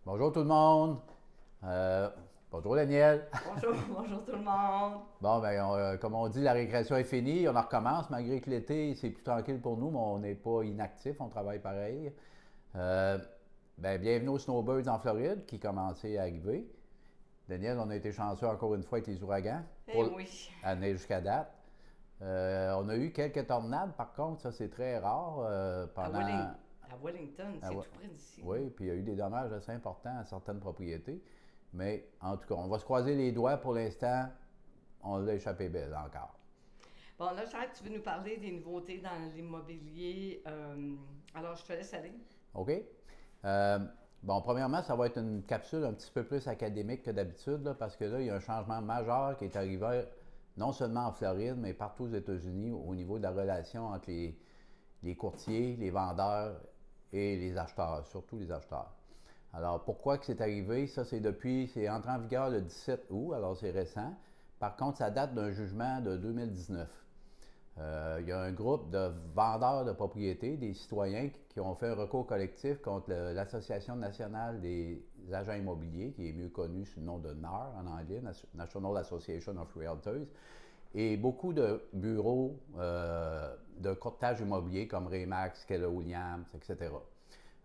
Bonjour tout le monde. Euh, bonjour Daniel. Bonjour, bonjour tout le monde. Bon, ben, comme on dit, la récréation est finie. On en recommence, malgré que l'été, c'est plus tranquille pour nous, mais on n'est pas inactif, on travaille pareil. Euh, bienvenue aux Snowbirds en Floride qui commençaient à arriver. Daniel, on a été chanceux encore une fois avec les ouragans, Eh pour oui, année jusqu'à date. On a eu quelques tornades, par contre, ça c'est très rare à, pendant. à Wellington, Ah c'est ouais. tout près d'ici. Oui, puis il y a eu des dommages assez importants à certaines propriétés. Mais en tout cas, on va se croiser les doigts pour l'instant. On l'a échappé belle encore. Bon, là, je sais que tu veux nous parler des nouveautés dans l'immobilier. Alors, je te laisse aller. OK? Euh, bon, premièrement, ça va être une capsule un petit peu plus académique que d'habitude, là, parce que là, il y a un changement majeur qui est arrivé non seulement en Floride, mais partout aux États-Unis au niveau de la relation entre les courtiers, les vendeurs et les acheteurs, surtout les acheteurs. Alors, pourquoi que c'est arrivé? Ça, c'est entré en vigueur le 17 août, alors c'est récent. Par contre, ça date d'un jugement de 2019. Il y a un groupe de vendeurs de propriétés, des citoyens, qui ont fait un recours collectif contre l'Association nationale des agents immobiliers, qui est mieux connue sous le nom de NAR en anglais, National Association of Realtors, et beaucoup de bureaux de courtage immobilier comme Remax, Keller Williams, etc.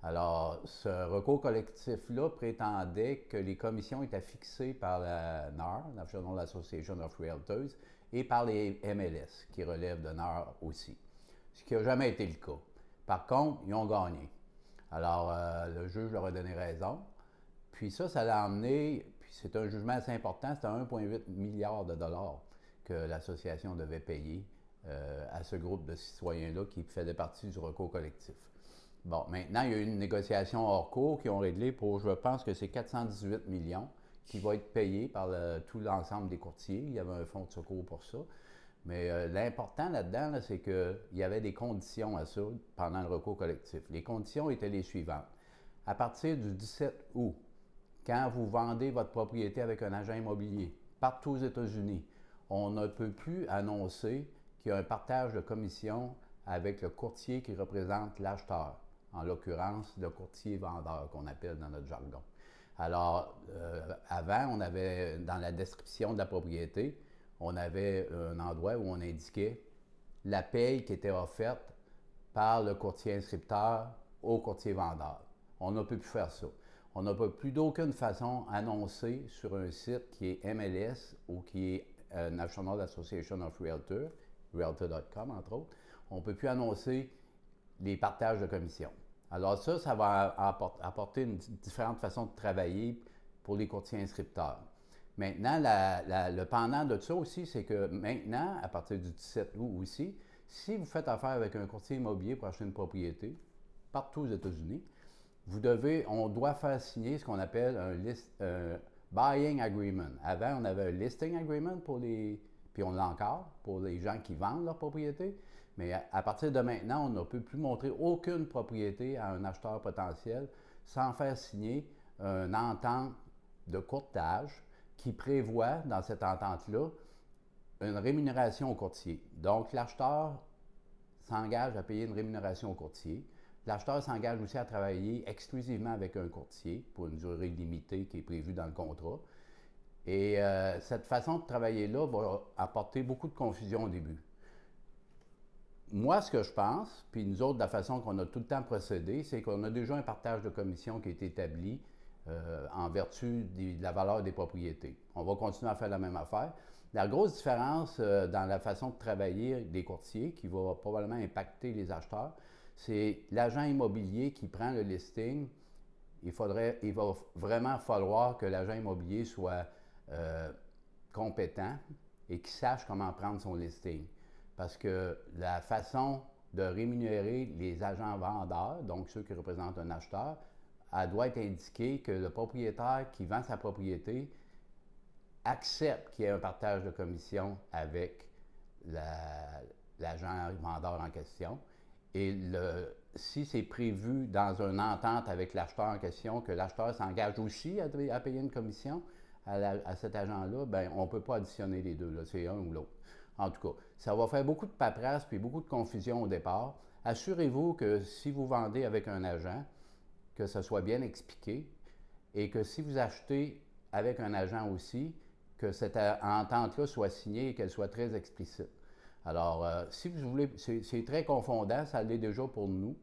Alors, ce recours collectif-là prétendait que les commissions étaient fixées par la NAR, National Association of Realtors, et par les MLS, qui relèvent de NAR aussi, ce qui n'a jamais été le cas. Par contre, ils ont gagné. Alors, le juge leur a donné raison. Puis ça l'a amené, puis c'est un jugement assez important, c'est 1,8 milliard de dollars que l'association devait payer à ce groupe de citoyens-là qui faisait partie du recours collectif. Bon, maintenant, il y a eu une négociation hors cours qui ont réglé pour, je pense que c'est 418 millions qui va être payé par tout l'ensemble des courtiers. Il y avait un fonds de secours pour ça. Mais l'important là-dedans, là, c'est qu'il y avait des conditions à ça pendant le recours collectif. Les conditions étaient les suivantes. À partir du 17 août, quand vous vendez votre propriété avec un agent immobilier partout aux États-Unis, on ne peut plus annoncer qu'il y a un partage de commission avec le courtier qui représente l'acheteur, en l'occurrence le courtier-vendeur qu'on appelle dans notre jargon. Alors, avant, on avait, dans la description de la propriété, on avait un endroit où on indiquait la paye qui était offerte par le courtier inscripteur au courtier vendeur. On ne peut plus faire ça. On n'a pas plus d'aucune façon annoncer sur un site qui est MLS ou qui est National Association of Realtors, realtor.com entre autres, on ne peut plus annoncer les partages de commissions. Alors ça va apporter une différente façon de travailler pour les courtiers inscripteurs. Maintenant, le pendant de ça aussi, c'est que maintenant, à partir du 17 août aussi, si vous faites affaire avec un courtier immobilier pour acheter une propriété, partout aux États-Unis, on doit faire signer ce qu'on appelle un buying agreement. Avant, on avait un listing agreement puis on l'a encore, pour les gens qui vendent leur propriété. Mais à partir de maintenant, on ne peut plus montrer aucune propriété à un acheteur potentiel sans faire signer une entente de courtage qui prévoit, dans cette entente-là, une rémunération au courtier. Donc, l'acheteur s'engage à payer une rémunération au courtier. L'acheteur s'engage aussi à travailler exclusivement avec un courtier pour une durée limitée qui est prévue dans le contrat. Et cette façon de travailler-là va apporter beaucoup de confusion au début. Moi, ce que je pense, puis nous autres, de la façon qu'on a tout le temps procédé, c'est qu'on a déjà un partage de commission qui est établi en vertu de la valeur des propriétés. On va continuer à faire la même affaire. La grosse différence dans la façon de travailler des courtiers, qui va probablement impacter les acheteurs, c'est l'agent immobilier qui prend le listing. Il va vraiment falloir que l'agent immobilier soit compétent et qu'il sache comment prendre son listing. Parce que la façon de rémunérer les agents vendeurs, donc ceux qui représentent un acheteur, elle doit être indiquée que le propriétaire qui vend sa propriété accepte qu'il y ait un partage de commission avec l'agent vendeur en question. Et si c'est prévu dans une entente avec l'acheteur en question, que l'acheteur s'engage aussi à payer une commission à cet agent-là, ben on ne peut pas additionner les deux, c'est un ou l'autre. En tout cas, ça va faire beaucoup de paperasse puis beaucoup de confusion au départ. Assurez-vous que si vous vendez avec un agent, que ce soit bien expliqué et que si vous achetez avec un agent aussi, que cette entente-là soit signée et qu'elle soit très explicite. Alors, si vous voulez, c'est très confondant, ça l'est déjà pour nous,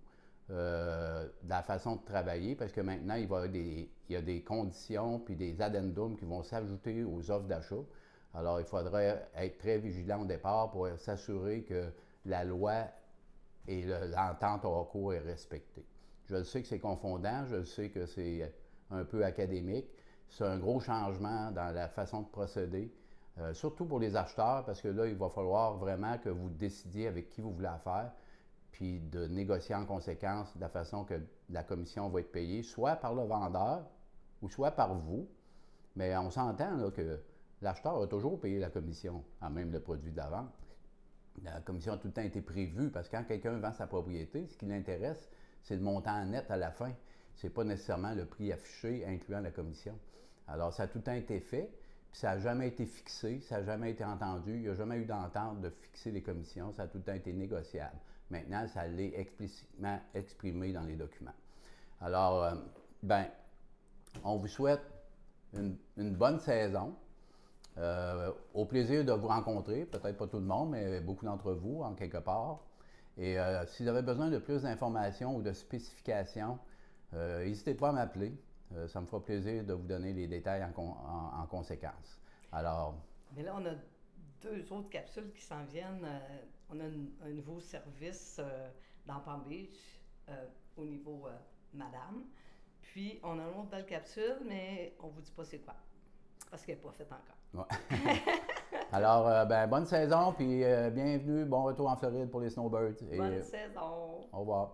de la façon de travailler, parce que maintenant, il y a des conditions puis des addendums qui vont s'ajouter aux offres d'achat. Alors, il faudrait être très vigilant au départ pour s'assurer que la loi et l'entente hors cours est respectée. Je sais que c'est confondant, je sais que c'est un peu académique. C'est un gros changement dans la façon de procéder, surtout pour les acheteurs, parce que là, il va falloir vraiment que vous décidiez avec qui vous voulez affaire, puis de négocier en conséquence de la façon que la commission va être payée, soit par le vendeur ou soit par vous. Mais on s'entend là, que l'acheteur a toujours payé la commission, en même le produit de la vente. La commission a tout le temps été prévue parce que quand quelqu'un vend sa propriété, ce qui l'intéresse, c'est le montant net à la fin. Ce n'est pas nécessairement le prix affiché incluant la commission. Alors, ça a tout le temps été fait, puis ça n'a jamais été fixé, ça n'a jamais été entendu. Il n'y a jamais eu d'entente de fixer les commissions, ça a tout le temps été négociable. Maintenant, ça l'est explicitement exprimé dans les documents. Alors, on vous souhaite une bonne saison. Au plaisir de vous rencontrer, peut-être pas tout le monde, mais beaucoup d'entre vous, en quelque part. Et si vous avez besoin de plus d'informations ou de spécifications, n'hésitez pas à m'appeler. Ça me fera plaisir de vous donner les détails en conséquence. Alors... Mais là, on a 2 autres capsules qui s'en viennent. On a un nouveau service dans Palm Beach au niveau Madame. Puis, on a une autre belle capsule, mais on ne vous dit pas c'est quoi. Parce qu'elle n'est pas faite encore. Ouais. Alors, bonne saison, puis bienvenue, bon retour en Floride pour les Snowbirds. Bonne saison. Au revoir.